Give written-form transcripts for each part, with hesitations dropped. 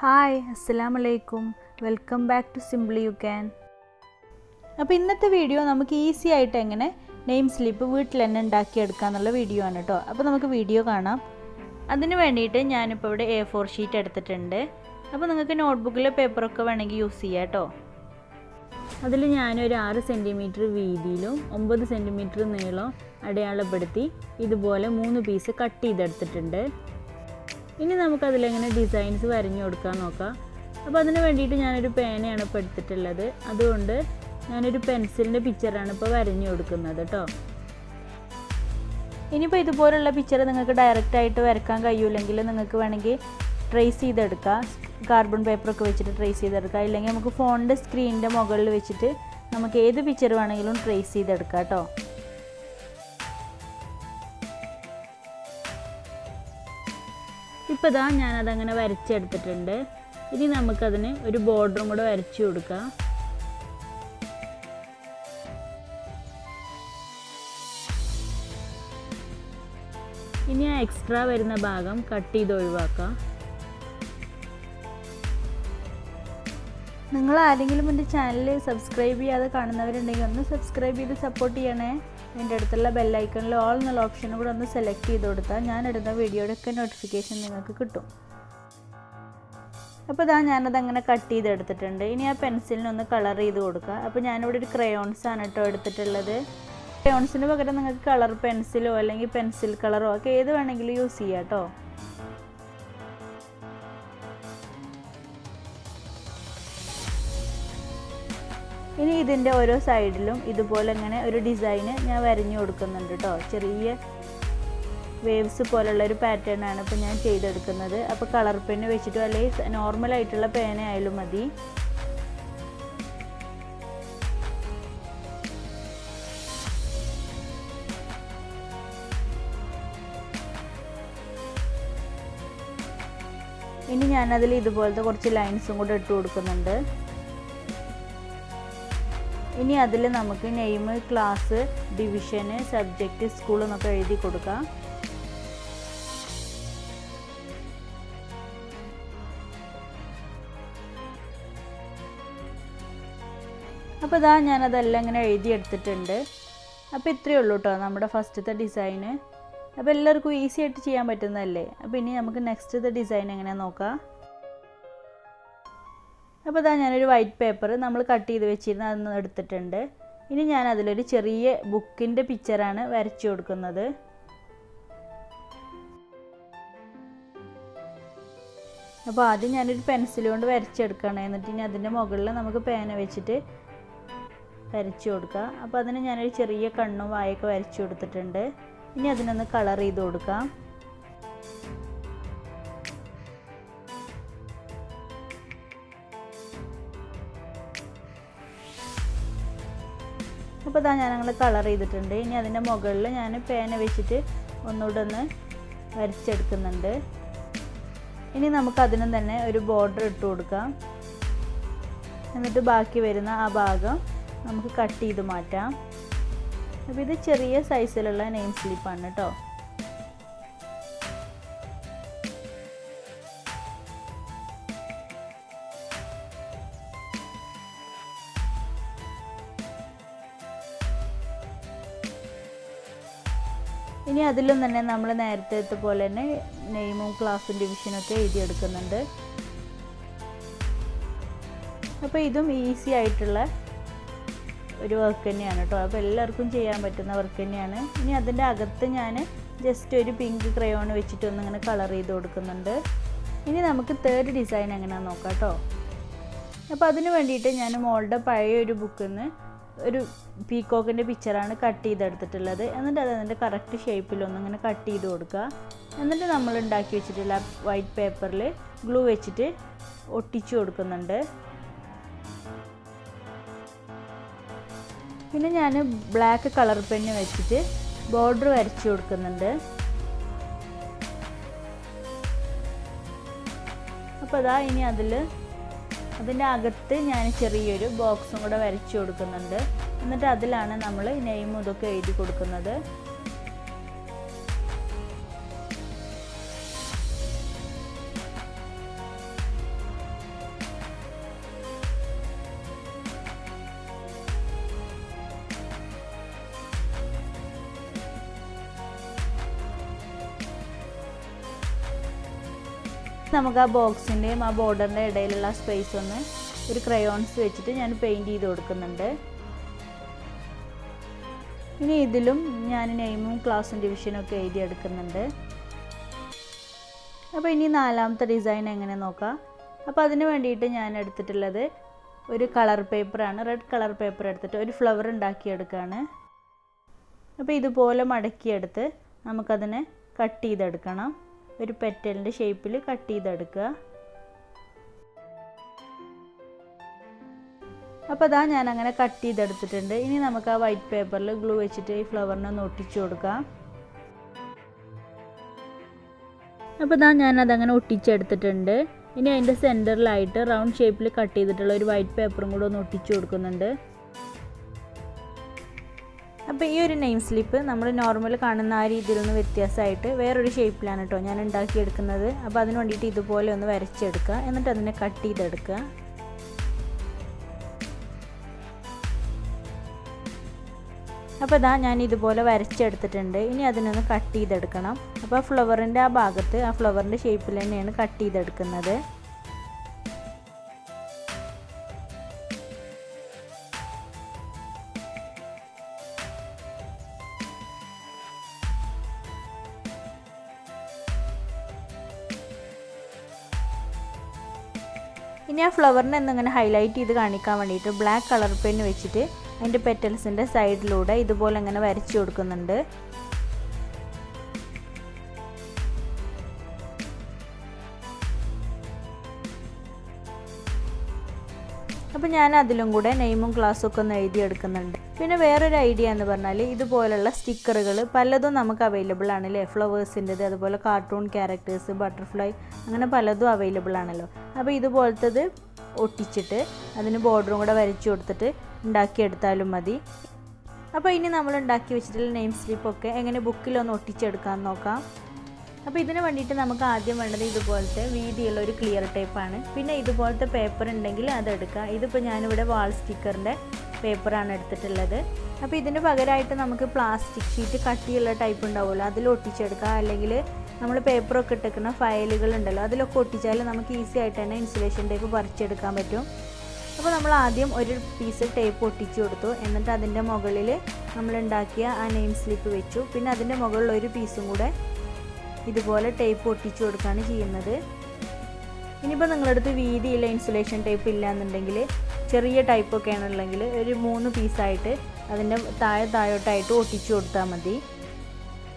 Hi അസ്സലാമലൈക്കും welcome back to simply you can. അപ്പോൾ ഇന്നത്തെ വീഡിയോ നമുക്ക് ഈസി ആയിട്ട് എങ്ങനെ നെയിം സ്ലിപ്പ് വീട്ടിൽ തന്നെ ഉണ്ടാക്കിയെടുക്കാമെന്നുള്ള വീഡിയോ ആണ് കേട്ടോ. അപ്പോൾ നമുക്ക് വീഡിയോ കാണാം. അതിന് വേണ്ടിയിട്ട് ഞാനിപ്പോൾ ഇവിടെ A4 ഷീറ്റ് എടുത്തിട്ടുണ്ട്. അപ്പോൾ നിങ്ങൾക്ക് നോട്ട്ബുക്കിൽ പേപ്പറൊക്കെ വേണമെങ്കിൽ യൂസ് ചെയ്യാം കേട്ടോ. അതിൽ ഞാനൊരു 6 സെൻറ്റിമീറ്റർ വീതിയിലും 9 സെൻറ്റിമീറ്റർ നീളം അടയാളപ്പെടുത്തി ഇതുപോലെ 3 പീസ് കട്ട് ചെയ്തെടുത്തിട്ടുണ്ട്. ഇനി നമുക്കതിലെങ്ങനെ ഡിസൈൻസ് വരഞ്ഞു കൊടുക്കാൻ നോക്കാം. അപ്പോൾ അതിന് വേണ്ടിയിട്ട് ഞാനൊരു പേനയാണ് ഇപ്പോൾ എടുത്തിട്ടുള്ളത്. അതുകൊണ്ട് ഞാനൊരു പെൻസിലിൻ്റെ പിക്ചറാണ് ഇപ്പോൾ വരഞ്ഞു കൊടുക്കുന്നത് കേട്ടോ. ഇനിയിപ്പോൾ ഇതുപോലുള്ള പിക്ചർ നിങ്ങൾക്ക് ഡയറക്റ്റായിട്ട് വരയ്ക്കാൻ കഴിയില്ലെങ്കിൽ നിങ്ങൾക്ക് വേണമെങ്കിൽ ട്രേസ് ചെയ്തെടുക്കാം. കാർബൺ പേപ്പറൊക്കെ വെച്ചിട്ട് ട്രേസ് ചെയ്തെടുക്കാം. ഇല്ലെങ്കിൽ നമുക്ക് ഫോണിൻ്റെ സ്ക്രീനിൻ്റെ മുകളിൽ വെച്ചിട്ട് നമുക്ക് ഏത് പിക്ചർ വേണമെങ്കിലും ട്രേസ് ചെയ്തെടുക്കാം കേട്ടോ. ഇപ്പോൾ ഇതാ ഞാനതങ്ങനെ വരച്ചെടുത്തിട്ടുണ്ട്. ഇനി നമുക്കതിന് ഒരു ബോർഡറും കൂടെ വരച്ചു കൊടുക്കാം. ഇനി ആ എക്സ്ട്രാ വരുന്ന ഭാഗം കട്ട് ചെയ്ത് ഒഴിവാക്കാം. നിങ്ങൾ ആരെങ്കിലും എൻ്റെ ചാനൽ സബ്സ്ക്രൈബ് ചെയ്യാതെ കാണുന്നവരുണ്ടെങ്കിൽ ഒന്ന് സബ്സ്ക്രൈബ് ചെയ്ത് സപ്പോർട്ട് ചെയ്യണേ. എൻ്റെ അടുത്തുള്ള ബെല്ലൈക്കണിൽ ഓൾ എന്നുള്ള ഓപ്ഷനും കൂടെ ഒന്ന് സെലക്ട് ചെയ്ത് കൊടുത്താൽ ഞാനിടുന്ന വീഡിയോയുടെയൊക്കെ നോട്ടിഫിക്കേഷൻ നിങ്ങൾക്ക് കിട്ടും. അപ്പോൾ ഇതാ ഞാനതങ്ങനെ കട്ട് ചെയ്തെടുത്തിട്ടുണ്ട്. ഇനി ആ പെൻസിലിനൊന്ന് കളർ ചെയ്ത് കൊടുക്കുക. അപ്പോൾ ഞാനിവിടെ ഒരു ക്രയോൺസാണ് കേട്ടോ എടുത്തിട്ടുള്ളത്. ക്രയോൺസിന് പകരം നിങ്ങൾക്ക് കളർ പെൻസിലോ അല്ലെങ്കിൽ പെൻസിൽ കളറോ ഒക്കെ ഏത് വേണമെങ്കിലും യൂസ് ചെയ്യാം കേട്ടോ. ഇനി ഇതിൻ്റെ ഓരോ സൈഡിലും ഇതുപോലെ ഇങ്ങനെ ഒരു ഡിസൈന് ഞാൻ വരഞ്ഞു കൊടുക്കുന്നുണ്ട് കേട്ടോ. ചെറിയ വേവ്സ് പോലുള്ള ഒരു പാറ്റേൺ ആണ് ഇപ്പോൾ ഞാൻ ചെയ്തെടുക്കുന്നത്. അപ്പോൾ കളർ പെന്ന് വെച്ചിട്ടോ അല്ലെങ്കിൽ നോർമലായിട്ടുള്ള പേന ആയാലും മതി. ഇനി ഞാനതിൽ ഇതുപോലത്തെ കുറച്ച് ലൈൻസും കൂടെ ഇട്ട് കൊടുക്കുന്നുണ്ട്. ഇനി അതിൽ നമുക്ക് നെയിം, ക്ലാസ്, ഡിവിഷന്, സബ്ജക്റ്റ്, സ്കൂൾ എന്നൊക്കെ എഴുതി കൊടുക്കാം. അപ്പോൾ ഇതാ ഞാനതെല്ലാം ഇങ്ങനെ എഴുതിയെടുത്തിട്ടുണ്ട്. അപ്പോൾ ഇത്രയേ ഉള്ളൂ കേട്ടോ നമ്മുടെ ഫസ്റ്റത്തെ ഡിസൈന്. അപ്പോൾ എല്ലാവർക്കും ഈസി ആയിട്ട് ചെയ്യാൻ പറ്റുന്നതല്ലേ. അപ്പോൾ ഇനി നമുക്ക് നെക്സ്റ്റത്തെ ഡിസൈൻ എങ്ങനെയാണെന്ന് നോക്കാം. അപ്പോൾ ഇതാ ഞാനൊരു വൈറ്റ് പേപ്പർ നമ്മൾ കട്ട് ചെയ്ത് വെച്ചിരുന്ന അതൊന്ന് എടുത്തിട്ടുണ്ട്. ഇനി ഞാൻ അതിലൊരു ചെറിയ ബുക്കിൻ്റെ പിക്ചറാണ് വരച്ചു കൊടുക്കുന്നത്. അപ്പോൾ ആദ്യം ഞാനൊരു പെൻസിൽ കൊണ്ട് വരച്ചെടുക്കണം. എന്നിട്ട് ഇനി അതിൻ്റെ മുകളിൽ നമുക്ക് പേന വെച്ചിട്ട് വരച്ചു കൊടുക്കാം. അപ്പോൾ അതിന് ഞാനൊരു ചെറിയ കണ്ണും വായൊക്കെ വരച്ചു കൊടുത്തിട്ടുണ്ട്. ഇനി അതിനൊന്ന് കളർ ചെയ്ത് കൊടുക്കാം. അപ്പോൾ ഇതാ ഞാനങ്ങനെ കളർ ചെയ്തിട്ടുണ്ട്. ഇനി അതിൻ്റെ മുകളിൽ ഞാൻ പേന വെച്ചിട്ട് ഒന്നുകൂടെ ഒന്ന് വരച്ചെടുക്കുന്നുണ്ട്. ഇനി നമുക്കതിനും തന്നെ ഒരു ബോർഡർ ഇട്ട് കൊടുക്കാം. എന്നിട്ട് ബാക്കി വരുന്ന ആ ഭാഗം നമുക്ക് കട്ട് ചെയ്ത് മാറ്റാം. അപ്പോൾ ഇത് ചെറിയ സൈസിലുള്ള നെയിം സ്ലിപ്പാണ് കേട്ടോ. ഇനി അതിലും തന്നെ നമ്മൾ നേരത്തെ പോലെ തന്നെ നെയിമും ക്ലാസ്സും ഡിവിഷനൊക്കെ എഴുതിയെടുക്കുന്നുണ്ട്. അപ്പോൾ ഇതും ഈസി ആയിട്ടുള്ള ഒരു വർക്ക് തന്നെയാണ് കേട്ടോ. അപ്പോൾ എല്ലാവർക്കും ചെയ്യാൻ പറ്റുന്ന വർക്ക് തന്നെയാണ്. ഇനി അതിൻ്റെ അകത്ത് ഞാൻ ജസ്റ്റ് ഒരു പിങ്ക് ക്രയോൺ വെച്ചിട്ടൊന്നിങ്ങനെ കളർ ചെയ്ത് കൊടുക്കുന്നുണ്ട്. ഇനി നമുക്ക് തേർഡ് ഡിസൈൻ എങ്ങനെയാണെന്ന് നോക്കാം കേട്ടോ. അപ്പോൾ അതിന് വേണ്ടിയിട്ട് ഞാൻ മോളുടെ പഴയ ഒരു ബുക്കിൽ നിന്ന് ഒരു പീക്കോക്കിൻ്റെ പിക്ചറാണ് കട്ട് ചെയ്തെടുത്തിട്ടുള്ളത്. എന്നിട്ട് അത് അതിൻ്റെ കറക്റ്റ് ഷേപ്പിലൊന്നിങ്ങനെ കട്ട് ചെയ്ത് കൊടുക്കുക. എന്നിട്ട് നമ്മൾ ഉണ്ടാക്കി വെച്ചിട്ടുള്ള വൈറ്റ് പേപ്പറിൽ ഗ്ലൂ വെച്ചിട്ട് ഒട്ടിച്ചു കൊടുക്കുന്നുണ്ട്. പിന്നെ ഞാൻ ബ്ലാക്ക് കളർ പെന്ന് വെച്ചിട്ട് ബോർഡർ വരച്ചു കൊടുക്കുന്നുണ്ട്. അപ്പോൾ അതാ ഇനി അതിൻ്റെ അകത്ത് ഞാൻ ചെറിയൊരു ബോക്സും കൂടെ വരച്ചു കൊടുക്കുന്നുണ്ട്. എന്നിട്ട് അതിലാണ് നമ്മൾ നെയിമും ഇതൊക്കെ എഴുതി കൊടുക്കുന്നത്. നമുക്ക് ആ ബോക്സിൻ്റെയും ആ ബോർഡറിൻ്റെ ഇടയിലുള്ള സ്പേസ് ഒന്ന് ഒരു ക്രയോൺസ് വെച്ചിട്ട് ഞാൻ പെയിൻറ്റ് ചെയ്ത് കൊടുക്കുന്നുണ്ട്. ഇനി ഇതിലും ഞാൻ നെയിമും ക്ലാസും ഡിവിഷനും ഒക്കെ എഴുതിയെടുക്കുന്നുണ്ട്. അപ്പോൾ ഇനി നാലാമത്തെ ഡിസൈൻ എങ്ങനെ നോക്കാം. അപ്പോൾ അതിന് വേണ്ടിയിട്ട് ഞാൻ എടുത്തിട്ടുള്ളത് ഒരു കളർ പേപ്പറാണ്. റെഡ് കളർ പേപ്പർ എടുത്തിട്ട് ഒരു ഫ്ലവർ ഉണ്ടാക്കിയെടുക്കുകയാണ്. അപ്പോൾ ഇതുപോലെ മടക്കിയെടുത്ത് നമുക്കതിനെ കട്ട് ചെയ്തെടുക്കണം. ഒരു പെറ്റലിൻ്റെ ഷേപ്പിൽ കട്ട് ചെയ്തെടുക്കുക. അപ്പോൾ അതാ ഞാൻ അങ്ങനെ കട്ട് ചെയ്തെടുത്തിട്ടുണ്ട്. ഇനി നമുക്ക് ആ വൈറ്റ് പേപ്പറിൽ ഗ്ലൂ വെച്ചിട്ട് ഈ ഫ്ലവറിനെ ഒന്ന് ഒട്ടിച്ചു കൊടുക്കാം. അപ്പോൾ ഇതാ ഞാനതങ്ങനെ ഒട്ടിച്ചെടുത്തിട്ടുണ്ട്. ഇനി അതിൻ്റെ സെൻറ്ററിലായിട്ട് റൗണ്ട് ഷേപ്പിൽ കട്ട് ചെയ്തിട്ടുള്ള ഒരു വൈറ്റ് പേപ്പറും കൂടെ ഒന്ന് ഒട്ടിച്ചു കൊടുക്കുന്നുണ്ട്. അപ്പോൾ ഈ ഒരു നെയിം സ്ലിപ്പ് നമ്മൾ നോർമൽ കാണുന്ന ആ രീതിയിലൊന്ന് വ്യത്യാസമായിട്ട് വേറൊരു ഷേപ്പിലാണ് കേട്ടോ ഞാൻ ഉണ്ടാക്കിയെടുക്കുന്നത്. അപ്പോൾ അതിന് വേണ്ടിയിട്ട് ഇതുപോലെ ഒന്ന് വരച്ചെടുക്കുക. എന്നിട്ട് അതിനെ കട്ട് ചെയ്തെടുക്കുക. അപ്പോൾ ഇതാ ഞാൻ ഇതുപോലെ വരച്ചെടുത്തിട്ടുണ്ട്. ഇനി അതിനൊന്ന് കട്ട് ചെയ്തെടുക്കണം. അപ്പോൾ ആ ഫ്ലവറിൻ്റെ ആ ഭാഗത്ത് ആ ഫ്ലവറിൻ്റെ ഷേപ്പിൽ തന്നെയാണ് കട്ട് ചെയ്തെടുക്കുന്നത്. ഇനി ആ ഫ്ലവറിനെ ഒന്നിങ്ങനെ ഹൈലൈറ്റ് ചെയ്ത് കാണിക്കാൻ വേണ്ടിയിട്ട് ബ്ലാക്ക് കളർ പെൻ വെച്ചിട്ട് അതിൻ്റെ പെറ്റൽസിൻ്റെ സൈഡിലൂടെ ഇതുപോലെ ഇങ്ങനെ വരച്ചു കൊടുക്കുന്നുണ്ട്. അപ്പോൾ ഞാൻ അതിലും കൂടെ നെയിമും ക്ലാസ്സും ഒക്കെ ഒന്ന് എഴുതിയെടുക്കുന്നുണ്ട്. പിന്നെ വേറൊരു ഐഡിയ എന്ന് പറഞ്ഞാൽ ഇതുപോലുള്ള സ്റ്റിക്കറുകൾ പലതും നമുക്ക് അവൈലബിൾ ആണല്ലേ. ഫ്ലവേഴ്സിൻ്റെത്, അതുപോലെ കാർട്ടൂൺ ക്യാരക്ടേഴ്സ്, ബട്ടർഫ്ലൈ, അങ്ങനെ പലതും അവൈലബിൾ ആണല്ലോ. അപ്പോൾ ഇതുപോലത്തത് ഒട്ടിച്ചിട്ട് അതിന് ബോർഡറും കൂടെ വരച്ചു കൊടുത്തിട്ട് ഉണ്ടാക്കിയെടുത്താലും മതി. അപ്പോൾ ഇനി നമ്മൾ ഉണ്ടാക്കി വെച്ചിട്ടുള്ള നെയിം സ്ലിപ്പൊക്കെ എങ്ങനെ ബുക്കിലൊന്ന് ഒട്ടിച്ചെടുക്കാൻ നോക്കാം. അപ്പോൾ ഇതിന് വേണ്ടിയിട്ട് നമുക്ക് ആദ്യം വേണ്ടത് ഇതുപോലത്തെ വീതിയുള്ള ഒരു ക്ലിയർ ടേപ്പാണ്. പിന്നെ ഇതുപോലത്തെ പേപ്പർ ഉണ്ടെങ്കിൽ അതെടുക്കുക. ഇതിപ്പോൾ ഞാനിവിടെ വാൾ സ്റ്റിക്കറിൻ്റെ പേപ്പറാണ് എടുത്തിട്ടുള്ളത്. അപ്പോൾ ഇതിന് പകരമായിട്ട് നമുക്ക് പ്ലാസ്റ്റിക് ഷീറ്റ് കട്ടിയുള്ള ടൈപ്പ് ഉണ്ടാവുമല്ലോ, അതിൽ ഒട്ടിച്ചെടുക്കുക. അല്ലെങ്കിൽ നമ്മൾ പേപ്പറൊക്കെ ഇട്ടിരിക്കുന്ന ഫയലുകൾ ഉണ്ടല്ലോ, അതിലൊക്കെ ഒട്ടിച്ചാൽ നമുക്ക് ഈസി ആയിട്ട് തന്നെ ഇൻസുലേഷൻ ടേപ്പ് പറിച്ചെടുക്കാൻ പറ്റും. അപ്പോൾ നമ്മൾ ആദ്യം ഒരു പീസ് ടേപ്പ് ഒട്ടിച്ചു കൊടുത്തു. എന്നിട്ട് അതിൻ്റെ മുകളിൽ നമ്മൾ ഉണ്ടാക്കിയ ആ നെയിം സ്ലിപ്പ് വെച്ചു. പിന്നെ അതിൻ്റെ മുകളിൽ ഒരു പീസും കൂടെ ഇതുപോലെ ടേപ്പ് ഒട്ടിച്ചു കൊടുക്കുകയാണ് ചെയ്യുന്നത്. ഇനിയിപ്പോൾ നിങ്ങളുടെ അടുത്ത് വീതിയുള്ള ഇൻസുലേഷൻ ടേപ്പ് ഇല്ല എന്നുണ്ടെങ്കിൽ ചെറിയ ടൈപ്പൊക്കെ ആണെന്നുണ്ടെങ്കിൽ ഒരു 3 പീസായിട്ട് അതിൻ്റെ താഴോട്ടായിട്ട് ഒട്ടിച്ചു കൊടുത്താൽ മതി.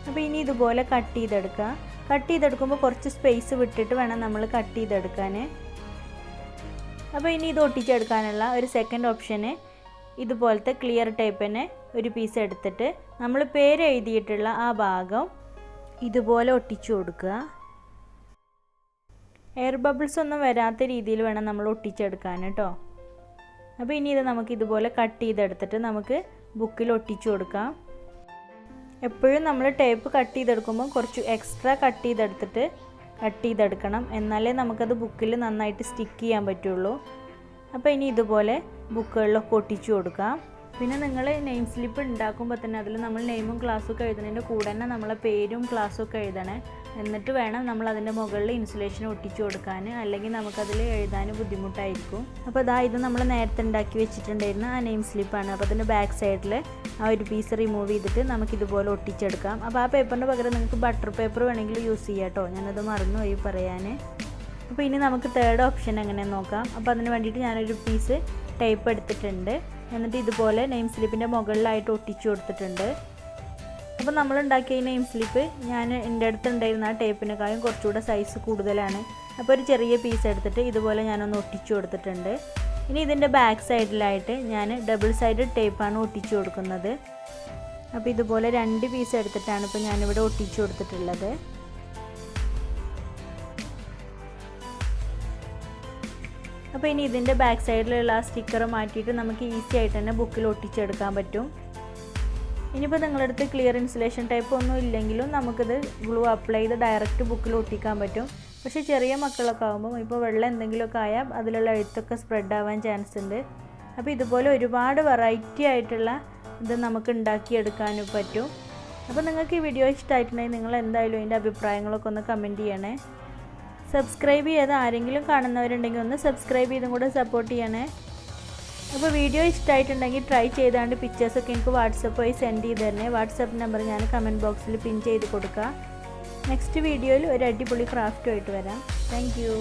അപ്പോൾ ഇനി ഇതുപോലെ കട്ട് ചെയ്തെടുക്കുക. കട്ട് ചെയ്തെടുക്കുമ്പോൾ കുറച്ച് സ്പേസ് വിട്ടിട്ട് വേണം നമ്മൾ കട്ട് ചെയ്തെടുക്കാൻ. അപ്പോൾ ഇനി ഇത് ഒട്ടിച്ചെടുക്കാനുള്ള ഒരു സെക്കൻഡ് ഓപ്ഷന് ഇതുപോലത്തെ ക്ലിയർ ടേപ്പിനെ ഒരു പീസ് എടുത്തിട്ട് നമ്മൾ പേര് എഴുതിയിട്ടുള്ള ആ ഭാഗം ഇതുപോലെ ഒട്ടിച്ചു കൊടുക്കുക. എയർ ബബിൾസ് ഒന്നും വരാത്ത രീതിയിൽ വേണം നമ്മൾ ഒട്ടിച്ചെടുക്കാൻ കേട്ടോ. അപ്പോൾ ഇനി ഇത് നമുക്ക് ഇതുപോലെ കട്ട് ചെയ്തെടുത്തിട്ട് നമുക്ക് ബുക്കിൽ ഒട്ടിച്ചു കൊടുക്കാം. എപ്പോഴും നമ്മൾ ടേപ്പ് കട്ട് ചെയ്തെടുക്കുമ്പോൾ കുറച്ച് എക്സ്ട്രാ കട്ട് ചെയ്തെടുക്കണം, എന്നാലേ നമുക്കത് ബുക്കിൽ നന്നായിട്ട് സ്റ്റിക്ക് ചെയ്യാൻ പറ്റുള്ളൂ. അപ്പോൾ ഇനി ഇതുപോലെ ബുക്കുകളിലൊക്കെ ഒട്ടിച്ചു കൊടുക്കാം. പിന്നെ നിങ്ങൾ നെയിം സ്ലിപ്പ് ഉണ്ടാക്കുമ്പോൾ തന്നെ അതിൽ നമ്മൾ നെയിമും ക്ലാസ്സും ഒക്കെ എഴുതുന്നതിൻ്റെ കൂടെ തന്നെ നമ്മളെ പേരും ക്ലാസ്സും ഒക്കെ എഴുതണേ. എന്നിട്ട് വേണം നമ്മൾ അതിൻ്റെ മുകളിൽ ഇൻസുലേഷൻ ഒട്ടിച്ചു കൊടുക്കാൻ, അല്ലെങ്കിൽ നമുക്കതിൽ എഴുതാൻ ബുദ്ധിമുട്ടായിരിക്കും. അപ്പോൾ ഇതാ ഇത് നമ്മൾ നേരത്തെ ഉണ്ടാക്കി വെച്ചിട്ടുണ്ടായിരുന്ന ആ നെയിം സ്ലിപ്പാണ്. അപ്പോൾ അതിൻ്റെ ബാക്ക് സൈഡിൽ ആ ഒരു പീസ് റിമൂവ് ചെയ്തിട്ട് നമുക്കിതുപോലെ ഒട്ടിച്ചെടുക്കാം. അപ്പോൾ ആ പേപ്പറിന് പകരം നിങ്ങൾക്ക് ബട്ടർ പേപ്പർ വേണമെങ്കിൽ യൂസ് ചെയ്യാം കേട്ടോ. ഞാനത് മറന്നുപോയി പറയാൻ. അപ്പോൾ ഇനി നമുക്ക് തേർഡ് ഓപ്ഷൻ എങ്ങനെ നോക്കാം. അപ്പോൾ അതിന് വേണ്ടിയിട്ട് ഞാനൊരു പീസ് ടേപ്പ് എടുത്തിട്ടുണ്ട്. എന്നിട്ട് ഇതുപോലെ നെയിം സ്ലിപ്പിൻ്റെ മുകളിലായിട്ട് ഒട്ടിച്ചു കൊടുത്തിട്ടുണ്ട്. അപ്പോൾ നമ്മളുണ്ടാക്കിയ ഈ നെയിം സ്ലിപ്പ് എൻ്റെ അടുത്തുണ്ടായിരുന്ന ആ ടേപ്പിനെക്കാളും കുറച്ചുകൂടെ സൈസ് കൂടുതലാണ്. അപ്പോൾ ഒരു ചെറിയ പീസ് എടുത്തിട്ട് ഇതുപോലെ ഞാനൊന്ന് ഒട്ടിച്ചു കൊടുത്തിട്ടുണ്ട്. ഇനി ഇതിൻ്റെ ബാക്ക് സൈഡിലായിട്ട് ഞാൻ ഡബിൾ സൈഡ് ടേപ്പാണ് ഒട്ടിച്ചു കൊടുക്കുന്നത്. അപ്പോൾ ഇതുപോലെ 2 പീസ് എടുത്തിട്ടാണ് ഇപ്പോൾ ഞാനിവിടെ ഒട്ടിച്ചു കൊടുത്തിട്ടുള്ളത്. അപ്പോൾ ഇനി ഇതിൻ്റെ ബാക്ക് സൈഡിലുള്ള ആ സ്റ്റിക്കർ മാറ്റിയിട്ട് നമുക്ക് ഈസി ആയിട്ട് തന്നെ ബുക്കിൽ ഒട്ടിച്ചെടുക്കാൻ പറ്റും. ഇനിയിപ്പോൾ നിങ്ങളുടെ അടുത്ത് ക്ലിയർ ഇൻസുലേഷൻ ടൈപ്പ് ഒന്നും ഇല്ലെങ്കിലും നമുക്കിത് ഗ്ലൂ അപ്ലൈ ചെയ്ത് ഡയറക്റ്റ് ബുക്കിൽ ഒട്ടിക്കാൻ പറ്റും. പക്ഷേ ചെറിയ മക്കളൊക്കെ ആകുമ്പോൾ ഇപ്പോൾ വെള്ളം എന്തെങ്കിലുമൊക്കെ ആയാൽ അതിലുള്ള എഴുത്തൊക്കെ സ്പ്രെഡ് ആവാൻ ചാൻസ് ഉണ്ട്. അപ്പോൾ ഇതുപോലെ ഒരുപാട് വെറൈറ്റി ആയിട്ടുള്ള ഇത് നമുക്ക് ഉണ്ടാക്കിയെടുക്കാനും പറ്റും. അപ്പോൾ നിങ്ങൾക്ക് ഈ വീഡിയോ ഇഷ്ടമായിട്ടുണ്ടെങ്കിൽ നിങ്ങൾ എന്തായാലും അതിൻ്റെ അഭിപ്രായങ്ങളൊക്കെ ഒന്ന് കമൻറ്റ് ചെയ്യണേ. സബ്സ്ക്രൈബ് ചെയ്യാതെ ആരെങ്കിലും കാണുന്നവരുണ്ടെങ്കിൽ ഒന്ന് സബ്സ്ക്രൈബ് ചെയ്തും കൂടെ സപ്പോർട്ട് ചെയ്യണേ. അപ്പോൾ വീഡിയോ ഇഷ്ടമായിട്ടുണ്ടെങ്കിൽ ട്രൈ ചെയ്താണ്ട് പിക്ചേഴ്സൊക്കെ എനിക്ക് വാട്സപ്പ് വഴി സെൻഡ് ചെയ്ത് തരണേ. വാട്സപ്പ് നമ്പർ ഞാൻ കമൻറ്റ് ബോക്സിൽ പിൻ ചെയ്ത് കൊടുക്കാം. നെക്സ്റ്റ് വീഡിയോയിൽ ഒരു അടിപൊളി ക്രാഫ്റ്റുമായിട്ട് വരാം. Thank you.